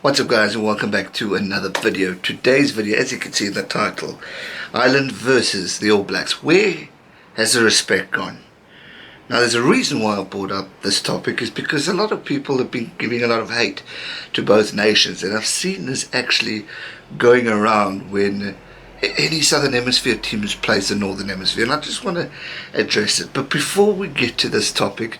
What's up guys, and welcome back to another video. Today's video, as you can see in the title, Ireland versus the All Blacks. Where has the respect gone? Now there's a reason why I brought up this topic, is because a lot of people have been giving a lot of hate to both nations, and I've seen this actually going around when any Southern Hemisphere teams plays the Northern Hemisphere, and I just want to address it. But before we get to this topic,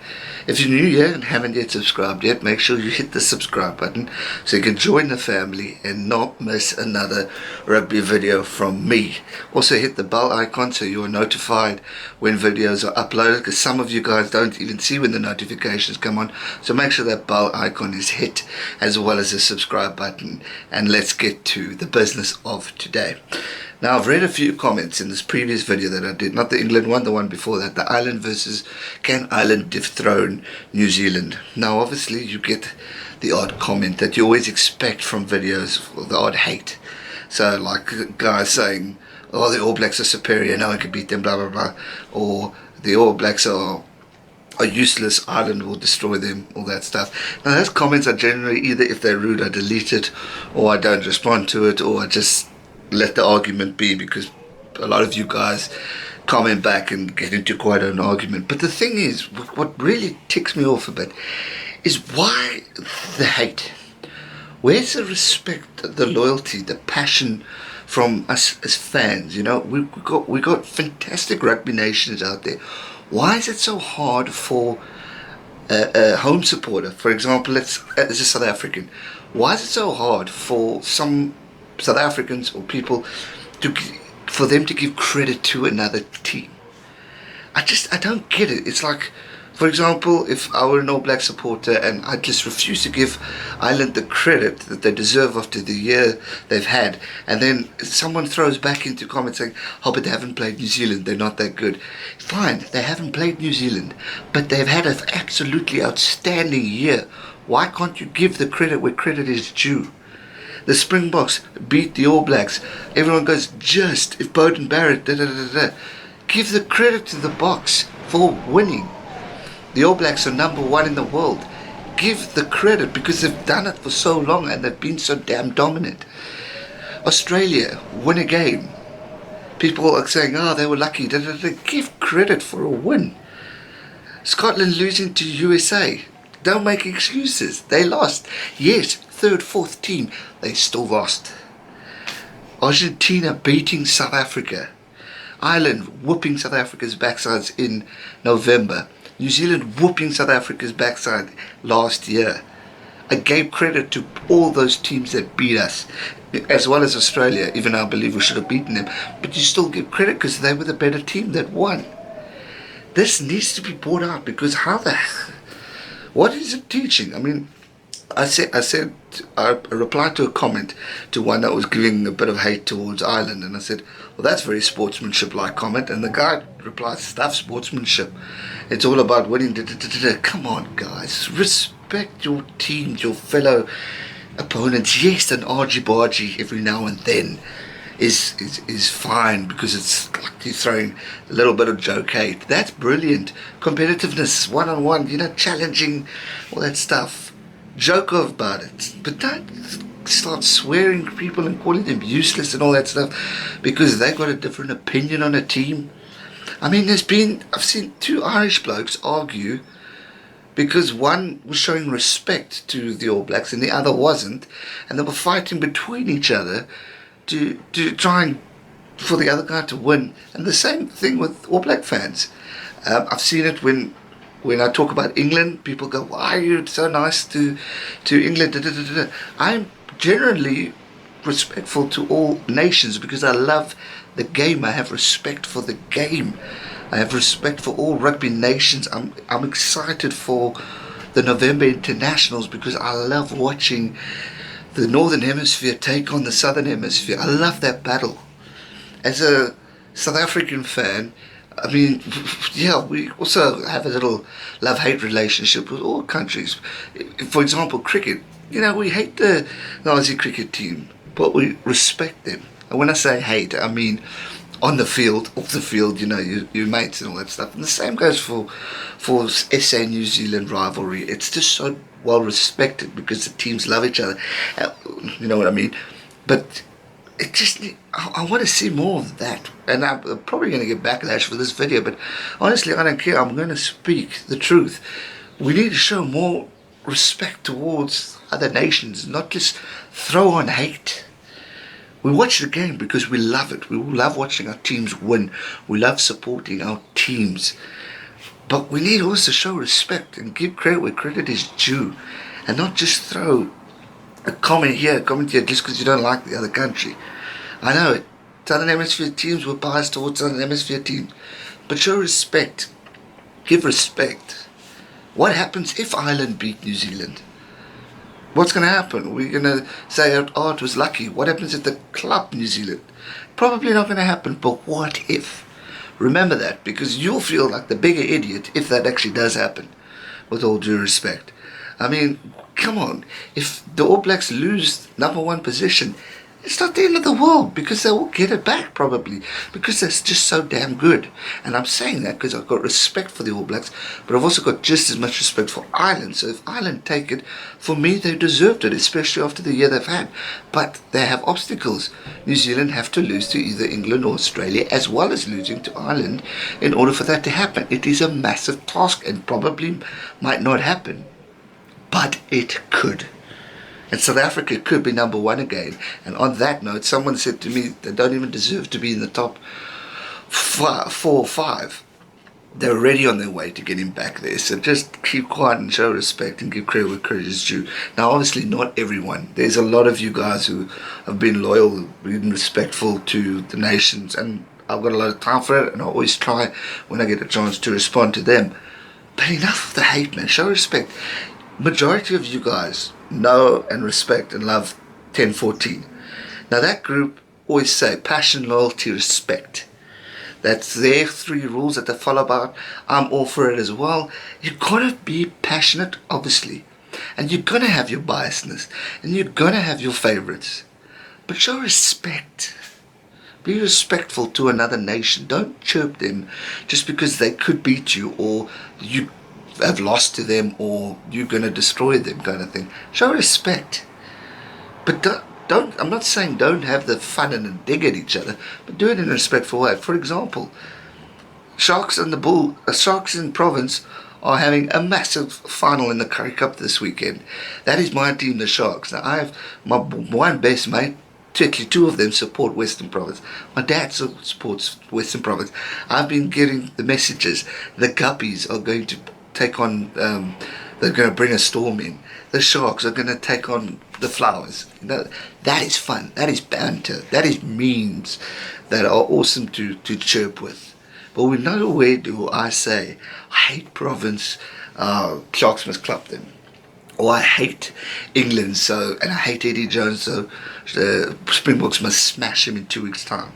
if you're new here and haven't yet subscribed yet, make sure you hit the subscribe button so you can join the family and not miss another rugby video from me. Also hit the bell icon so you are notified when videos are uploaded, because some of you guys don't even see when the notifications come on. So make sure that bell icon is hit, as well as the subscribe button, and let's get to the business of today. Now, I've read a few comments in this previous video that I did, not the England one, the one before that, the Ireland versus can Ireland dethrone New Zealand. Now, obviously, you get the odd comment that you always expect from videos, or the odd hate. So, like guys saying, oh, the All Blacks are superior, no one can beat them, blah, blah, blah. Or the All Blacks are useless, Ireland will destroy them, all that stuff. Now, those comments are generally, either if they're rude, I delete it, or I don't respond to it, or I just let the argument be, because a lot of you guys comment back and get into quite an argument. But the thing is, what really ticks me off a bit is why the hate? Where's the respect, the loyalty, the passion from us as fans? You know, we got fantastic rugby nations out there. Why is it so hard for a home supporter, for example, as a South African, why is it so hard for some South Africans or people for them to give credit to another team? I don't get it. It's like, for example, if I were an All Black supporter and I just refuse to give Ireland the credit that they deserve after the year they've had, and then someone throws back into comments saying, oh, but they haven't played New Zealand, they're not that good. Fine, they haven't played New Zealand, but they've had an absolutely outstanding year. Why can't you give the credit where credit is due? The Springboks beat the All Blacks. Everyone goes, just, if Bowden Barrett, da da da da. Give the credit to the Boks for winning. The All Blacks are #1 in the world. Give the credit, because they've done it for so long and they've been so damn dominant. Australia win a game. People are saying, oh, they were lucky. Da, da, da. Give credit for a win. Scotland losing to USA. Don't make excuses. They lost. Yes, third, fourth team, they still lost. Argentina beating South Africa. Ireland whooping South Africa's backsides in November. New Zealand whooping South Africa's backside last year. I gave credit to all those teams that beat us, as well as Australia, even though I believe we should have beaten them. But you still give credit because they were the better team that won. This needs to be brought out, because what is it teaching? I mean, I replied to a comment to one that was giving a bit of hate towards Ireland, and I said, well, that's very sportsmanship-like comment. And the guy replied, stuff sportsmanship, it's all about winning. Come on, guys, respect your teams, your fellow opponents. Yes, an argy-bargy every now and then is fine, because it's like you're throwing a little bit of joke hate. That's brilliant. Competitiveness, one-on-one, challenging, all that stuff. Joke about it, but don't start swearing people and calling them useless and all that stuff because they've got a different opinion on a team. I mean, I've seen two Irish blokes argue because one was showing respect to the All Blacks and the other wasn't, and they were fighting between each other to try and for the other guy to win. And the same thing with All Black fans. I've seen it when I talk about England, people go, why are you so nice to England? Da, da, da, da. I'm generally respectful to all nations because I love the game. I have respect for the game. I have respect for all rugby nations. I'm excited for the November internationals because I love watching the Northern Hemisphere take on the Southern Hemisphere. I love that battle. As a South African fan, I mean, yeah, we also have a little love-hate relationship with all countries. For example, cricket. We hate the Aussie cricket team, but we respect them. And when I say hate, I mean on the field, off the field, your mates and all that stuff. And the same goes for SA New Zealand rivalry. It's just so well respected because the teams love each other. You know what I mean? But it just, I want to see more of that. And I'm probably going to get backlash for this video, but honestly, I don't care. I'm going to speak the truth. We need to show more respect towards other nations, not just throw on hate. We watch the game because we love it. We love watching our teams win. We love supporting our teams. But we need to also show respect and give credit where credit is due, and not just throw a comment here just because you don't like the other country. I know it. Southern Hemisphere teams were biased towards Southern Hemisphere teams. But show respect. Give respect. What happens if Ireland beat New Zealand? What's going to happen? We're going to say, oh, it was lucky. What happens if the club New Zealand? Probably not going to happen, but what if? Remember that, because you'll feel like the bigger idiot if that actually does happen, with all due respect. I mean, come on. If the All Blacks lose #1 position, it's not the end of the world, because they will get it back probably, because they're just so damn good. And I'm saying that because I've got respect for the All Blacks, but I've also got just as much respect for Ireland. So if Ireland take it, for me they deserved it, especially after the year they've had. But they have obstacles. New Zealand have to lose to either England or Australia, as well as losing to Ireland, in order for that to happen. It is a massive task and probably might not happen, but it could. And South Africa could be #1 again. And on that note, someone said to me they don't even deserve to be in the top 4 or 5. They're already on their way to getting back there. So just keep quiet and show respect and give credit where credit is due. Now, obviously, not everyone. There's a lot of you guys who have been loyal, been respectful to the nations. And I've got a lot of time for it. And I always try when I get a chance to respond to them. But enough of the hate, man. Show respect. Majority of you guys know and respect and love 1014. Now that group always say passion, loyalty, respect. That's their 3 rules that they follow about. I'm all for it as well. You've got to be passionate, obviously. And you're going to have your biasness. And you're going to have your favorites. But show respect. Be respectful to another nation. Don't chirp them just because they could beat you, or you have lost to them, or you're going to destroy them, kind of thing. Show respect. But don't, I'm not saying don't have the fun and dig at each other, but do it in a respectful way. For example, Sharks and Sharks in Province are having a massive final in the Currie Cup this weekend. That is my team, the Sharks. Now I have my one best mate, particularly 2 of them support Western Province. My dad supports Western Province. I've been getting the messages. The Guppies are going to take on, they're going to bring a storm in. The Sharks are going to take on the Flowers. You know, that is fun. That is banter. That is memes that are awesome to chirp with. But we nowhere do I say, I hate Province, Sharks must club them. Or I hate England, and I hate Eddie Jones, so the Springboks must smash him in 2 weeks' time.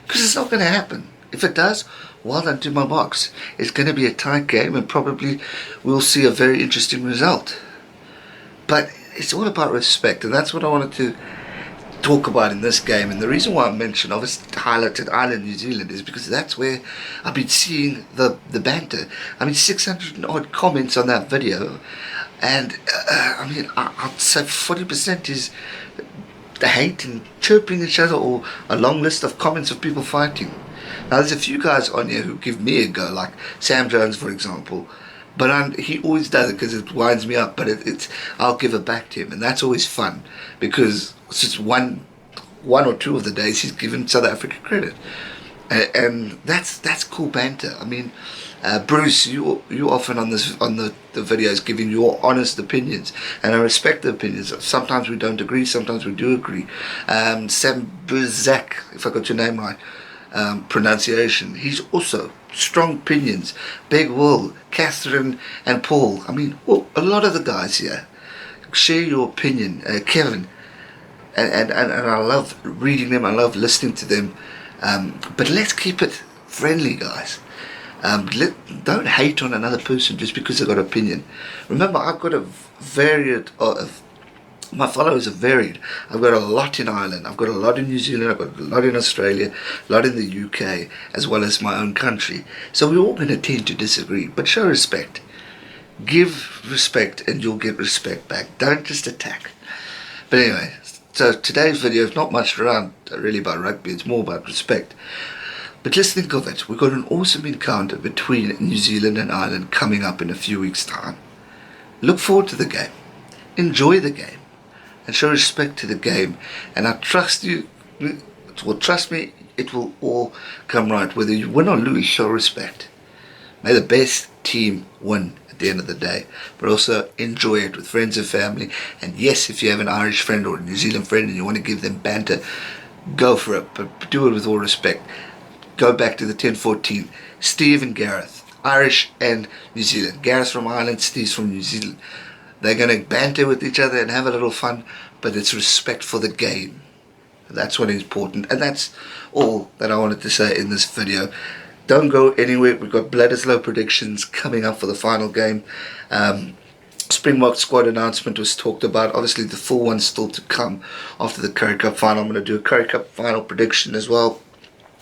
Because it's not going to happen. If it does, well done to my Boks. It's going to be a tight game, and probably we'll see a very interesting result. But it's all about respect, and that's what I wanted to talk about in this game. And the reason why I mentioned, obviously highlighted Ireland, New Zealand, is because that's where I've been seeing the banter. I mean, 600 odd comments on that video, and I mean, I'd say 40% is the hate and chirping each other, or a long list of comments of people fighting. Now, there's a few guys on here who give me a go, like Sam Jones, for example. But he always does it because it winds me up. But I'll give it back to him, and that's always fun, because it's just one or 2 of the days he's given South Africa credit, and that's cool banter. I mean, Bruce, you often on the videos giving your honest opinions, and I respect the opinions. Sometimes we don't agree, sometimes we do agree. Sam Buzak, if I got your name right. Pronunciation. He's also strong opinions. Big Will, Catherine, and Paul. I mean, well, a lot of the guys here share your opinion. Kevin, and I love reading them. I love listening to them. But let's keep it friendly, guys. Don't hate on another person just because they've got an opinion. Remember, I've got a varied my followers are varied. I've got a lot in Ireland, I've got a lot in New Zealand, I've got a lot in Australia, a lot in the UK, as well as my own country. So we're all going to tend to disagree, but show respect. Give respect and you'll get respect back. Don't just attack. But anyway, so today's video is not much around really about rugby, it's more about respect. But just think of it, we've got an awesome encounter between New Zealand and Ireland coming up in a few weeks' time. Look forward to the game, enjoy the game, and show respect to the game. And I trust you, well, trust me, it will all come right. Whether you win or lose, show respect. May the best team win at the end of the day, but also enjoy it with friends and family. And yes, if you have an Irish friend or a New Zealand friend and you want to give them banter, go for it, but do it with all respect. Go back to the 10-14, Steve and Gareth, Irish and New Zealand. Gareth's from Ireland, Steve's from New Zealand. They're going to banter with each other and have a little fun, but it's respect for the game. That's what is important, and that's all that I wanted to say in this video. Don't go anywhere. We've got Bledisloe predictions coming up for the final game. Springbok squad announcement was talked about. Obviously, the full one's still to come after the Currie Cup final. I'm going to do a Currie Cup final prediction as well.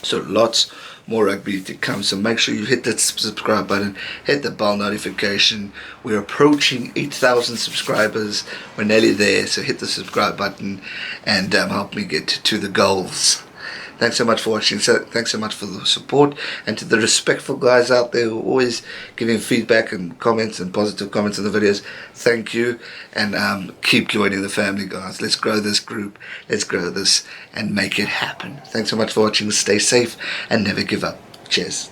So lots more rugby to come. So make sure you hit that subscribe button, hit the bell notification. We're approaching 8,000 subscribers. We're nearly there. So hit the subscribe button and help me get to the goals. Thanks so much for watching. So thanks so much for the support, and to the respectful guys out there who are always giving feedback and comments and positive comments on the videos. Thank you, and keep joining the family, guys. Let's grow this group. Let's grow this and make it happen. Thanks so much for watching. Stay safe and never give up. Cheers.